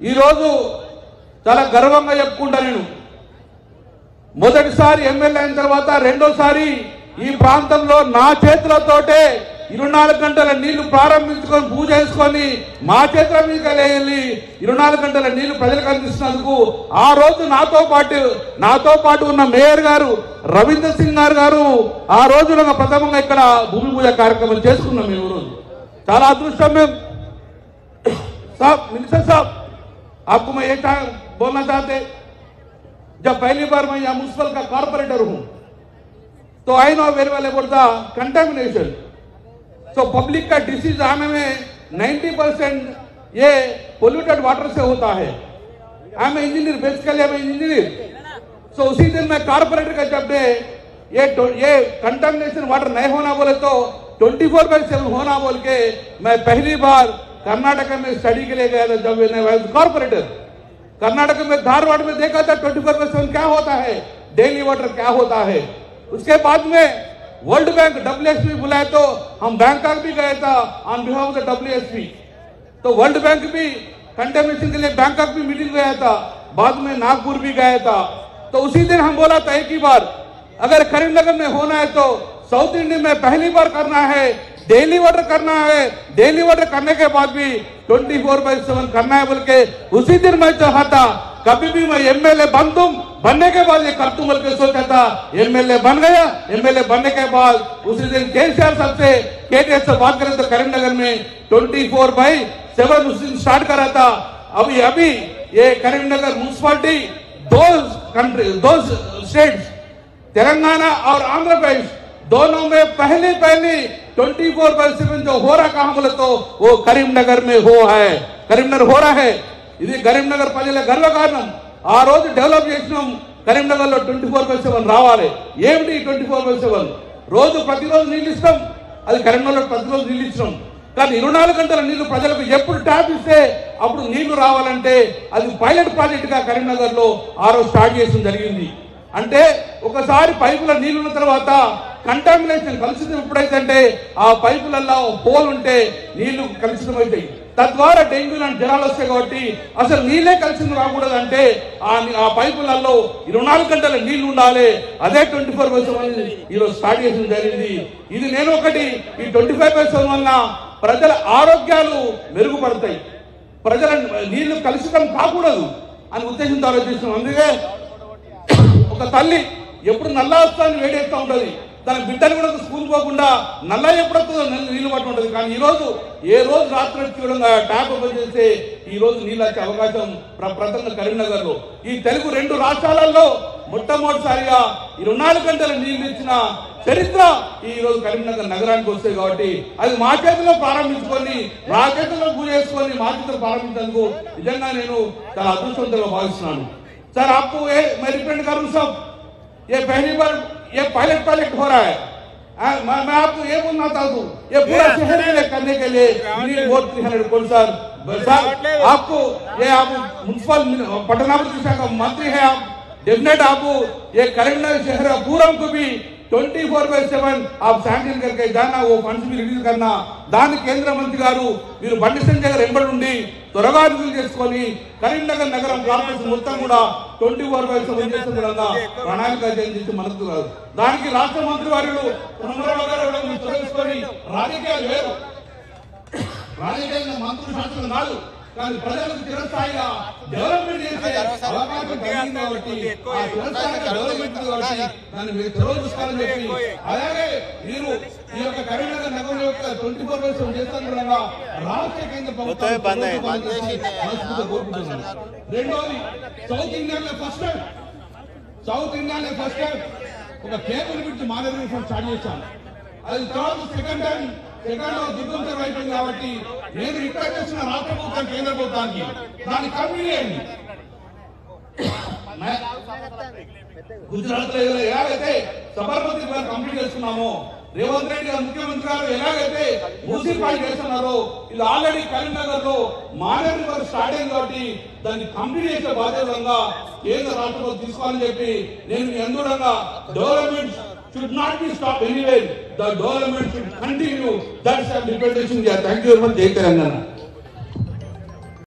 ఈ రోజు చాలా గర్వంగా చెప్పుకుంటా నేను మొదటిసారి ఎమ్మెల్యే అయిన తర్వాత రెండోసారి ఈ ప్రాంతంలో నా చేతులతోటే 24 గంటల నీళ్లు ప్రారంభించుకొని పూజ చేసుకొని మా చేతుల మీదకి వెళ్ళి 24 గంటల నీళ్లు ప్రజలకు అందిస్తున్నందుకు ఆ రోజు నాతో పాటు ఉన్న మేయర్ గారు రవీందర్ సింగ్ గారు ఆ రోజు ప్రథమంగా ఇక్కడ భూమి పూజ కార్యక్రమం చేసుకున్నాం మేము రోజు చాలా అదృష్టం మేము साहब मिनिस्टर साहब आपको मैं एक बोलना चाहते जब पहली बार मैं यहाँ म्यूनसिपल का कॉर्पोरेटर हूँ तो I know very well about the contamination so public का डिसीज आने में 90% ये पोल्यूटेड वाटर से होता है I am engineer basically I am engineer so उसी दिन मैं कॉर्पोरेटर का जब ये कंटामिनेशन वाटर नहीं होना बोले तो 24/7 होना बोल के मैं पहली बार कर्नाटक में स्टडी के लिए गया था जब मैं कॉर्पोरेटर कर्नाटक में धारवाड़ में देखा था 24/7 क्या होता है डेली वाटर क्या होता है उसके बाद में वर्ल्ड बैंक WSP बुलाए तो हम बैंकॉक भी गए था on behalf of the WSP तो वर्ल्ड बैंक भी कंटेमिनेशन के लिए बैंकॉक भी मीटिंग गया था बाद में नागपुर भी गया था तो उसी दिन हम बोला था एक ही बार अगर करीमनगर में होना है तो साउथ इंडिया में पहली बार करना है डेली वाटर करना है डेली वाटर करने के बाद भी 24/7 करना है बोल के उसी दिन मैं चाहा था कभी भी मैं एमएलए बनने के बाद ये करतूं बोल के सोचा था एमएलए बन गया एमएलए बनने के बाद उसी दिन केसीआर साहब से केटीआर से बात करें तो करीमनगर में 24/7 उस दिन स्टार्ट करा था अभी ये करीमनगर म्यूनसिपालिटी दो स्टेट्स तेलंगाना और आंध्र प्रदेश दोनों में पहली 24/7 जो हो रहा कहा बोले तो वो करीमनगर में करीमनगर हो रहा है ఇది కరీంనగర్ ప్రజల గర్వకారణం ఆ రోజు డెవలప్ చేసినాం కరీంనగర్ లో 24/7 రావాలి ఏమిటి 24/7 రోజు ప్రతిరోజు నీళ్ళు ఇస్తాం అది కరీంనగర్ లో ప్రతిరోజు నీళ్ళు ఇస్తాం కానీ 24 గంటల నీళ్లు ప్రజలకు ఎప్పుడు ట్యాప్ ఇస్తే అప్పుడు నీళ్లు రావాలంటే అది పైలట్ ప్రాజెక్ట్ గా కరీంనగర్ లో ఆ రోజు స్టార్ట్ చేయడం జరిగింది అంటే ఒకసారి పైపుల నీళ్లు ఉన్న తర్వాత కంటామినేషన్ కలుషితం ఎప్పుడైతే ఆ పైపులలో హోల్ ఉంటే నీళ్లు కలుషితం అవుతాయి తద్వారా డెంగ్యూ లాంటి జ్వరాలు వస్తాయి కాబట్టి అసలు నీళ్ళే కలుషితం రాకూడదంటే ఆ పైపులలో 24 గంటల నీళ్లు ఉండాలి అదే 24/7 ఈరోజు స్టార్ట్ చేయడం జరిగింది ఇది నేను ఒకటి ఈ 25/7 వల్ల ప్రజల ఆరోగ్యాలు మెరుగుపడతాయి ప్రజల నీళ్లు కలుషితం కాకూడదు అని ఉద్దేశంతో ఆలోచిస్తున్నాం అందుకే ఒక తల్లి ఎప్పుడు నల్లా వస్తానని వేడేస్తూ ఉంటుంది తన బిడ్డలు కూడా స్కూల్ పోకుండా నల్లా ఎప్పుడు వస్తుందో నీళ్లు పట్టు ఉంటుంది కానీ ఈ రోజు ఏ రోజు రాత్రి చూడంగా ట్యాప్ ఓపెన్ చేస్తే ఈ రోజు నీళ్ళు వచ్చే అవకాశం ప్రపంచంగా కరీంనగర్ లో ఈ తెలుగు 2 రాష్ట్రాలలో మొట్టమొదటిసారిగా 24 గంటల నీళ్లు ఇచ్చిన చరిత్ర ఈ రోజు కరీంనగర్ నగరానికి వస్తాయి కాబట్టి అది మా చేతిలో ప్రారంభించుకొని మా చేతిలో పూజ చేసుకొని మా చేతిలో ప్రారంభించేందుకు నిజంగా నేను చాలా అదృష్టవంతంగా భావిస్తున్నాను सर आपको मैं रिप्रेजेंट करूं सब ये पहली बार ये पायलट प्रोजेक्ट हो रहा है मैं आपको ये बोलना चाहता हूँ ये पूरा शहर में करने के लिए 300 करोड़ सर आपको ये आप म्युनिसिपल पटनाभिवृद्धि शाखा मंत्री है आप डेफिनेट आपको ये करीमनगर शहर पूरम को भी 24/7 आप सैंक्शन करके जाना वो फंड्स भी रिलीज करना దాని కేంద్ర మంత్రి గారు మీరు బండి సంజయ్ గారు ఎంబడి ఉండి త్వరగా రిలీజ్ చేసుకొని కరీంనగర్ నగరం కార్పొరేషన్ మొత్తం కూడా 24/7 చేసే విధంగా ప్రణాళిక చేసి మనకు దానికి రాష్ట్ర మంత్రి వారు పునరావు గారు తెలుసుకొని రాజకీయాలు వేరు రాజకీయ మంత్రులు శాసనం కాదు కానీ ప్రజలకు చిరస్థాయిగా డెవలప్మెంట్ చేసే అవకాశం కలిగింది కాబట్టి ఆ చిరస్థాయిగా డెవలప్మెంట్ కాబట్టి దాన్ని మీరు చూసుకోవాలని చెప్పి అలాగే మీరు ఈ యొక్క కరీంనగర్ నగరం యొక్క 24/7 చేస్తాను కూడా రాష్ట్ర కేంద్ర ప్రభుత్వం రెండోది సౌత్ ఇండియాలో ఫస్ట్ టైం ఒక కేబుల్ బ్రిడ్జ్ మానవ స్టార్ట్ చేశాను అది తర్వాత సెకండ్ దిగ్గుంతరం అయిపోయింది కాబట్టి నేను రిక్వెస్ట్ చేసిన రాష్ట్ర ప్రభుత్వం కేంద్ర ప్రభుత్వానికి దాన్ని కంప్లీట్ చేయండి గుజరాత్ లో ఎలాగైతే సబర్మతి కంప్లీట్ చేస్తున్నామో రేవంత్ రెడ్డి గారు ముఖ్యమంత్రి గారు ఎలాగైతే మూసీపాయి చేస్తున్నారో ఇది ఆల్రెడీ కరీంనగర్ లో మానేరు గారు స్టార్ట్ అయింది కాబట్టి దాన్ని కంప్లీట్ చేసే బాధ్యతగా కేంద్ర రాష్ట్ర ప్రభుత్వం తీసుకోవాలని చెప్పి నేను ఎందుకంగా development should not be stopped anywhere. The development should continue. That's our representation here. Thank you very much. Jai Telangana.